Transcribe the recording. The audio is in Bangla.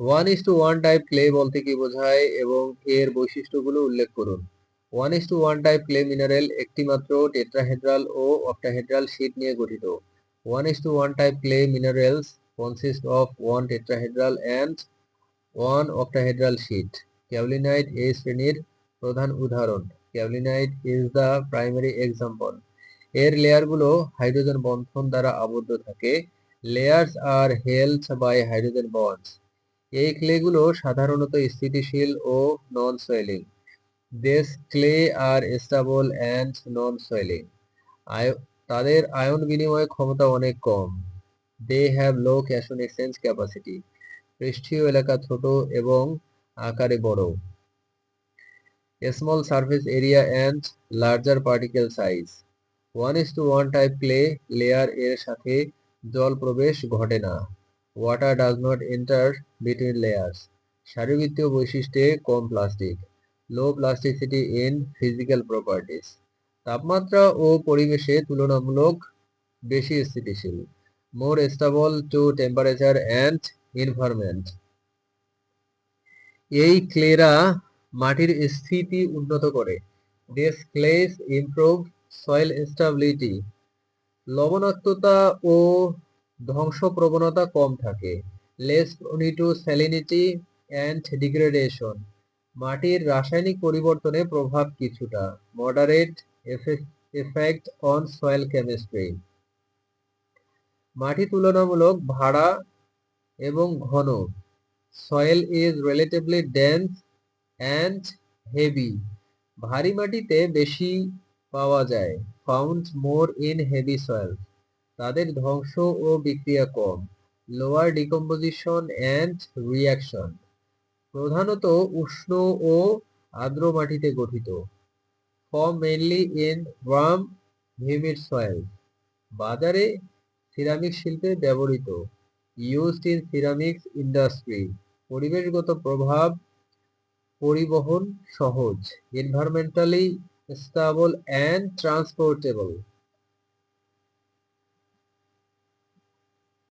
1:1 টাইপ ক্লে বলতে কি বোঝায় এবং এর বৈশিষ্ট্যগুলো উল্লেখ করুন। 1:1 টাইপ ক্লে মিনারেল একটি মাত্র টেট্রাহেড্রাল ও অক্টাহেড্রাল শীট নিয়ে গঠিত। 1:1 type clay minerals consist of one tetrahedral and one octahedral sheet. Kaolinite এই শ্রেণীর প্রধান উদাহরণ। Kaolinite is the primary example. এর লেয়ারগুলো হাইড্রোজেন বন্ধন দ্বারা আবদ্ধ থাকে। Layers are held by hydrogen bonds. এই ক্লেগুলো সাধারণত স্থিতিশীল ও non swelling. This clay are stable and non swelling. তাদের আয়ন বিনিময় ক্ষমতা অনেক কম। They have low cation exchange capacity. পৃষ্ঠীয় এলাকা ছোট এবং আকারে বড়। Small surface area and larger particle size. 1:1 type clay layer এর সাথে জল প্রবেশ ঘটে না। Water does not enter between layers. শারীরবৃত্তীয় বৈশিষ্ট্যে কম plastic. Low plasticity in physical properties. তাপমাত্রা ও পরিবেশে তুলনামূলক বেশি স্থিতিশীল। More stable to temperature and environment. এই ক্লেরা মাটির স্থিতি উন্নত করে। This clays improve soil stability. লবণাক্ততা ও ধ্বংস প্রবণতা কম থাকে। Less prone to salinity and degradation. মাটির রাসায়নিক পরিবর্তনে প্রভাব কিছুটা। Moderate effect on soil chemistry. মাটি তুলনামূলক ভাড়া এবং ঘন। Soil is relatively dense and heavy. ভারী মাটিতে বেশি পাওয়া যায়। Found more in heavy soil. তাদের ধ্বংস ও বিক্রিয়া কম। Lower decomposition and reaction. প্রধানত উষ্ণ ও আর্দ্র মাটিতে গঠিত। Form mainly in warm humid soil. বাজারে সিরামিক শিল্পে ব্যবহৃত। Used in ceramics industry. পরিবেশগত প্রভাব পরিবহন সহজ। Environmentally stable and ট্রান্সপোর্টেবল।